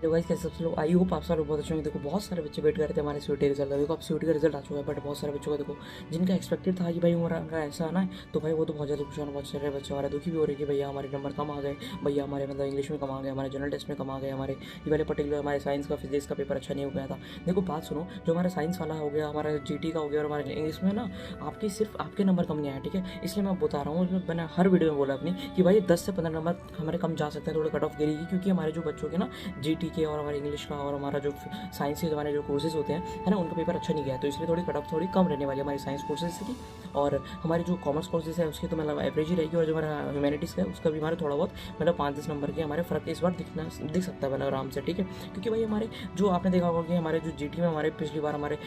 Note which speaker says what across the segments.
Speaker 1: तो गाइस कैसे सब लोग, आई होप आप सब लोग बहुत अच्छे होंगे। देखो बहुत सारे बच्चे वेट कर रहे थे हमारे सीयूटी रिजल्ट का। देखो अब सीयूटी का रिजल्ट आ चुका है, बट बहुत सारे बच्चों का देखो जिनका एक्सपेक्टेड था कि भाई हमारा ऐसा आना है, तो भाई वो तो बहुत ज़्यादा खुश होना, बहुत सारे बच्चे हमारे दुखी भी हो रहे कि भैया हमारे नंबर कम आ गए, भैया हमारे मतलब इंग्लिश में कम आ गए, हमारे जनरल टेस्ट में कम आ गए, हमारे ये वाले पर्टिकुलर हमारे साइंस का फिजिक्स का पेपर अच्छा नहीं हो गया था। देखो बात सुनो, जो हमारा साइंस वाला हो गया, हमारा जीटी का हो गया और हमारे इंग्लिश में ना आपकी सिर्फ आपके नंबर कम नहीं आए, ठीक है। इसलिए मैं बता रहा हूँ, मैंने हर वीडियो में बोला अपनी कि भाई 10 से 15 नंबर हमारे कम जा सकते हैं, थोड़े कट ऑफ गिरेगी, क्योंकि हमारे जो बच्चों के ना जीटी के और हमारे इंग्लिश का और हमारा जो साइंस के हमारे जो कोर्सेज होते हैं है ना, उनका पेपर अच्छा नहीं गया है, तो इसलिए थोड़ी कट ऑफ थोड़ी कम रहने वाली है हमारी साइंस कोर्सेज की। और हमारी जो कॉमर्स कोर्सेज है उसकी तो मतलब एवरेज ही रहेगी, और जो हमारा ह्यूमैनिटीज़ का है उसका भी हमारे थोड़ा बहुत मतलब 5-10 नंबर के हमारे फ़र्क इस बार दिख सकता है मतलब आराम से, ठीक है। क्योंकि भाई हमारे जो आपने देखा होगा कि हमारे जो जीटी में हमारे पिछली बार हमारे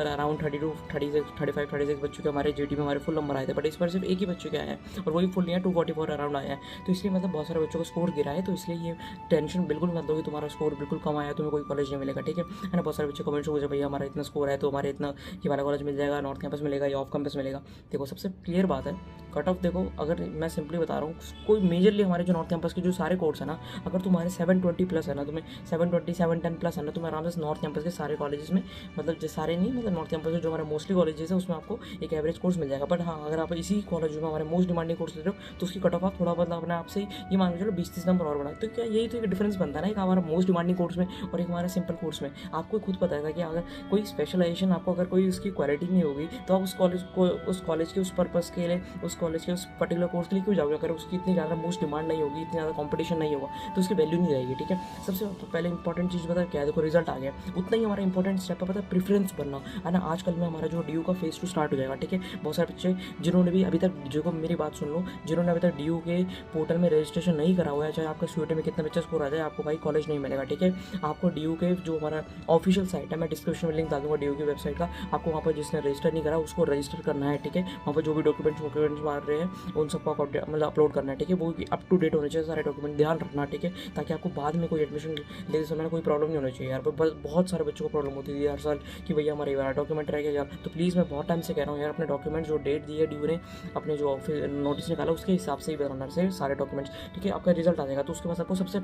Speaker 1: अराउंड 32 36 35 36 बच्चों के हमारे जीटी में हमारे फुल नंबर आए थे, बट इस बार सिर्फ एक ही बच्चे के आए हैं और वही फुल नहीं है, 244 अराउंड आया है। तो इसलिए मतलब बहुत सारे बच्चों का स्कोर गिरा है, तो इसलिए ये टेंशन बिल्कुल मत लो कि तुम्हारा स्कोर बिल्कुल कम आया, तुम्हें कोई कॉलेज नहीं मिलेगा, ठीक है ना। बहुत सारे बच्चे कमेंट्स हो भैया हमारा इतना स्कोर है तो हमारे इतना ये वाला कॉलेज मिल जाएगा, नॉर्थ कैंपस मिलेगा या ऑफ कैंपस मिलेगा। देखो सबसे क्लियर बात है, कट ऑफ देखो, अगर मैं सिंपली बता रहा हूँ, कोई मेजरली हमारे जो नॉर्थ कैंपस के जो सारे कोर्स है ना, अगर तुम्हारे 720 प्लस है ना, तुम्हें 720 710 प्लस है ना, तुम्हें आराम से नॉर्थ कैंपस के सारे कॉलेजेस में मतलब जो सारे नहीं मतलब नॉर्थ कैंपस के जो हमारे मोस्टली कॉलेजेस है उसमें आपको एक एवरेज कोर्स मिल जाएगा। बट हाँ, अगर आप इसी कॉलेज में हमारे मोस्ट डिमांडिंग कोर्स ले रहे हो तो उसकी कट ऑफ आप थोड़ा मतलब अपने आप से ये मान के चलो 20-30 नंबर और बढ़ा, तो क्या यही तो एक डिफरेंस बनता है ना, एक हमारा मोस्ट डिमांडिंग कोर्स में और एक हमारा सिंपल कोर्स में। आपको खुद पता है कि अगर कोई स्पेशलाइजेशन आपको अगर कोई उसकी क्वालिटी नहीं होगी तो आप उस कॉलेज के उस पर्पस के लिए उस कॉलेज के उस पर्टिकुलर कोर्स के लिए क्यों जाओगे। अगर उसकी इतनी ज़्यादा मोस्ट डिमांड नहीं होगी, इतनी ज़्यादा कॉम्पिटिशन नहीं होगा तो उसकी वैल्यू नहीं रहेगी, ठीक है। सबसे पहले इंपॉर्टेंट चीज़ पता है क्या है, देखो रिजल्ट आ गया, उतना ही हमारा इंपॉर्टेंट स्टेप है पता है प्रेफरेंस बनना, है ना। आजकल में हमारा जो डी का फेज 2 स्टार्ट हो जाएगा, ठीक है। बहुत सारे बच्चे जिन्होंने भी अभी तक, जो मेरी बात सुन लो, जिन्होंने अभी तक डी के पोर्टल में रजिस्ट्रेशन नहीं करा हुआ है, चाहे आपका सीयूटी में कितना बच्चा स्कोर आ जाए, आपको भाई कॉलेज नहीं मिलेगा, ठीक है। आपको डी के जो हमारा ऑफिशियल साइट है, मैं डिस्क्रिप्शन में लिंक डाल दूंगा डी की वेबसाइट का, आपको वहाँ पर जिसने रजिस्टर नहीं करा उसको रजिस्टर करना है, ठीक है। वहाँ पर जो भी डॉक्यूमेंट्स मार रहे हैं उन सबको मतलब अपलोड करना है, ठीक है। वो अप टू डेट होने चाहिए सारे डॉक्यूमेंट, ध्यान रखना, ठीक है, ताकि आपको बाद में कोई एडमिशन लेते समय कोई प्रॉब्लम नहीं होनी चाहिए यार। बहुत सारे बच्चों को प्रॉब्लम होती थी हर साल कि भैया हमारे ये वाला डॉक्यूमेंट रह गया यार। तो प्लीज़ मैं बहुत टाइम से कह रहा हूँ यार, अपने डॉक्यूमेंट जो डेट दी है ड्यू ने, अपने जो ऑफिस नोटिस निकाला उसके हिसाब से ही बनाना से सारे डॉक्यूमेंट्स, ठीक है। आपका रिजल्ट आ जाएगा तो उसके बाद आपको सबसे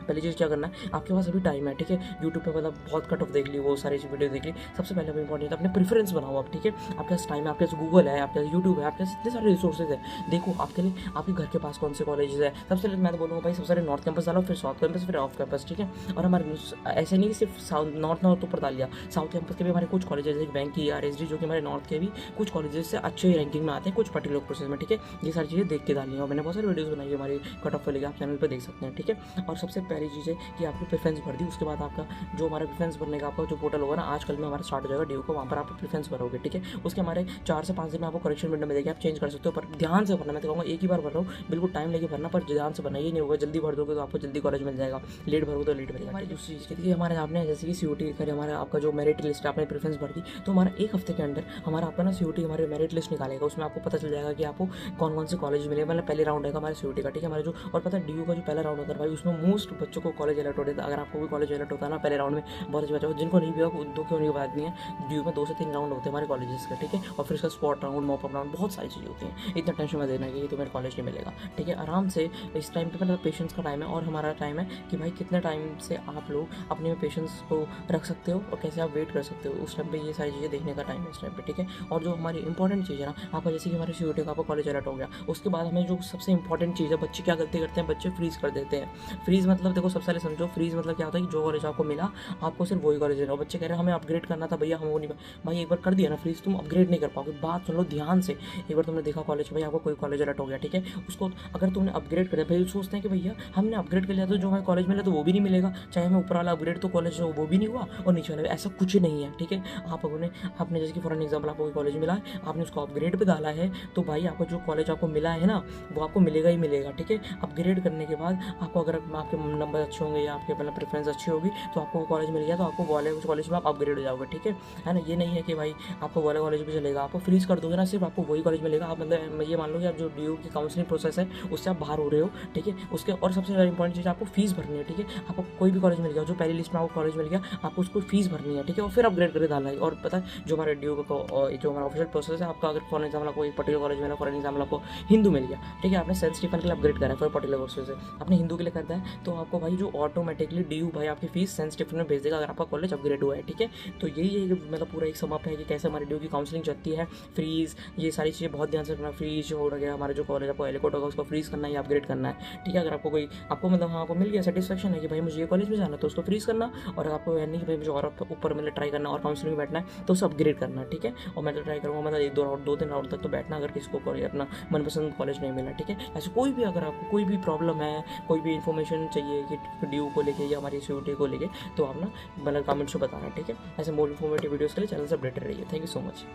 Speaker 1: पहली चीज़ क्या करना है, आपके पास अभी टाइम है, ठीक है। यूट्यूब पे मतलब बहुत कट ऑफ देख ली, वो सारी वीडियो देख ली, सबसे पहले अभी इंपॉर्टेंट है अपने प्रेफरेंस बनाओ आप, ठीक है। आपके पास टाइम है, आपके पास गूगल है, आपके पास यूट्यूब है, आपके पास इतने सारे रिसोर्सेज है। देखो आपके लिए आपके घर के पास कौन से कॉलेजेस है, सबसे पहले मैं तो बोलूँगा भाई सबसे पहले नॉर्थ कैंपस डालो, फिर साउथ कैंपस, फिर ऑफ कैंपस, ठीक है। और हमारे ऐसे नहीं कि सिर्फ साउथ नॉर्थ ऊपर डाल लिया, साउथ कैंपस के भी हमारे कुछ कॉलेजेस जैसे बैंक की RSD जो कि हमारे नॉर्थ के भी कुछ कॉलेजेस से अच्छे रैंकिंग में आते हैं कुछ पर्टिकुलर कोर्सेज में, ठीक है। ये सारी चीज़ें देख के डालनी है और मैंने बहुत सारी वीडियोज़ बनाई है हमारी कट ऑफ लेके, आप चैनल पर देख सकते हैं, ठीक है। और सबसे पहली चीज़ है कि आपको प्रेफरेंस भर दी, उसके बाद आपका जो हमारा प्रेफरेंस भरने का आपका जो पोर्टल होगा ना, आजकल में हमारा स्टार्ट हो जाएगा ड्यू को, वहाँ पर आप प्रेफरेंस भरोगे, ठीक है। उसके हमारे 4 से 5 दिन में आपको करेक्शन विंडो में देगी, आप चेंज कर सकते हो, पर ध्यान से भरना। मैं तो कहूँगा एक ही बार भर रहा हूँ, बिल्कुल टाइम लेके भरना, पर ध्यान से भरना, ये नहीं होगा जल्दी भर दोगे तो आपको जल्दी कॉलेज मिल जाएगा, लेट भरोगे तो लेट मिलेगा। हमारी दूसरी चीज़ देखिए, हमारे आपने जैसे कि सीयूटी करे, हमारा आपका जो मेरिट लिस्ट आपने प्रेफरेंस भर दी, तो हमारा एक हफ्ते के अंदर हमारा आपका ना सीयूटी हमारे मेरिट लिस्ट निकालेगा, उसमें आपको पता चल जाएगा कि आपको कौन कौन से कॉलेज मिले। मतलब पहले राउंड है हमारे सीयूटी का, ठीक है। हमारे जो और पता है डी का जो पहला राउंड होता है भाई, उसमें मोस्ट बच्चों को कॉलेज अलर्ट होता है। अगर आपको भी कॉलेज अलर्ट होता है ना पहले राउंड में, बहुत अच्छे बच्चों जिनको नहीं भी होगा उनको क्यों नहीं बात नहीं है, ड्यू में 2 से 3 राउंड होते हैं हमारे कॉलेजेस का, ठीक है। और फिर उसका spot round, mop up round, बहुत सारी चीज़ें होती हैं। इतना टेंशन में देना कि तुम्हें कॉलेज नहीं मिलेगा, ठीक है। आराम से इस टाइम पे मतलब पेशेंस का टाइम है और हमारा टाइम है कि भाई कितने टाइम से आप लोग अपने में पेशेंस को रख सकते हो और कैसे आप वेट कर सकते हो, उस टाइम पे ये सारी चीज़ें देखने का टाइम है इस टाइम पे, ठीक है। और जो हमारी इंपॉर्टेंट चीज़ है ना, आपका जैसे कि हमारे सीयूटी का आपका कॉलेज अलर्ट हो गया, उसके बाद हमें जो सबसे इंपॉर्टेंट चीज़ है, बच्चे क्या गलती करते हैं, बच्चे फ्रीज कर देते हैं। फ्रीज मतलब देखो सबसे पहले समझो, फ्रीज मतलब क्या होता है कि जो कॉलेज आपको मिला आपको सिर्फ वही कॉलेज लेना। बच्चे कह रहे हैं हमें अपग्रेड करना था भैया, हम वो नहीं, भाई एक बार कर दिया ना फ्रीज, तुम अपग्रेड नहीं कर पाओगे। बात सुन लो ध्यान से, एक बार तुमने देखा कॉलेज भाई आपको कोई कॉलेज अलर्ट हो गया, ठीक है, उसको अगर तुमने अपग्रेड कर दिया, भाई सोचते हैं कि भैया हमने अपग्रेड कर लिया तो जो हमें कॉलेज मिला तो वो भी नहीं मिलेगा, चाहे हमें ऊपर वाला अपग्रेड तो कॉलेज वो भी नहीं हुआ और नीचे वाला, ऐसा कुछ नहीं है, ठीक है। आपने जैसे कि फॉर एग्जाम्पल आपको कोई कॉलेज मिला है, आपने उसको अपग्रेड पे डाला है, तो भाई आपको जो कॉलेज आपको मिला है ना वो आपको मिलेगा ही मिलेगा, ठीक है। अपग्रेड करने के बाद आपको अगर आपके नंबर अच्छे होंगे या आपके मतलब प्रेफरेंस अच्छी होगी तो आपको कॉलेज मिल गया, तो आपको वाले उस कॉलेज में आप अपग्रेड हो जाओगे, ठीक है ना। ये नहीं है कि भाई आपको वाले कॉलेज में चलेगा, आपको फ्रीज कर दोगे ना सिर्फ आपको वही कॉलेज मिलेगा। आप मतलब ये मान लो कि आप जो ड्यू की काउंसलिंग प्रोसेस है उससे आप बाहर हो रहे हो, ठीक है। उसके और सबसे ज़्यादा इंपॉर्टेंट चीज़ आपको फीस भरनी है, ठीक है। आपको कोई भी कॉलेज मिल गया, जो पहली लिस्ट में आपको कॉलेज मिल गया, आपको उसको फीस भरनी है, ठीक है, और फिर अपग्रेड करके डालना है। और पता है जो हमारे ड्यू का जो हमारा ऑफिशियल प्रोसेस है, आपका अगर फॉर एग्जाम्पल आपको एक पर्टिकुलर कॉलेज मिला, फॉर एग्जाम्पल आपको हिंदू मिल गया, ठीक है, आपने सेंट स्टीफन के लिए अपग्रेड करा है फॉर पर्टिकुलर कोर्सेज से, आपने हिंदू के लिए करता है तो आप आपको भाई जो ऑटोमेटिकली ड्यू भाई आपकी फीस सेंसिटिव में भेज देगा अगर आपका कॉलेज अपग्रेड हुआ है, ठीक है। तो यही है मतलब पूरा एक समाप्त है कि कैसे हमारे ड्यू की काउंसलिंग चलती है, फ्रीज, ये सारी चीज़ें बहुत ध्यान से रखना। फ्रीज हो गया हमारा जो कॉलेज आपको एलिकोट होगा उसको फ्रीज करना या अपग्रेड करना है, ठीक है। अगर आपको कोई आपको मतलब हाँ आपको मिल गया सेटिस्फेक्शन है कि भाई मुझे ये कॉलेज में जाना तो उसको फ्रीज करना, और आपको यानी कि भाई मुझे और ऊपर मतलब ट्राई करना और काउंसलिंग में बैठना है तो उसे अपग्रेड करना, ठीक है। और मैं तो ट्राई करूँगा मतलब 1-2 राउंड तक तो बैठना अगर किसी को अपना मनपसंद कॉलेज नहीं मिला, ठीक है। ऐसे कोई भी अगर आपको कोई भी प्रॉब्लम है, कोई भी इन्फॉर्मेशन चाहिए कि ड्यू को लेके या हमारी सीयूटी को लेके, तो आप ना मतलब कमेंट्स में बताना, ठीक है। ऐसे मोर इन्फॉर्मेटिव वीडियोज़ के लिए चैनल से अपडेटेड रहिए। Thank you so much.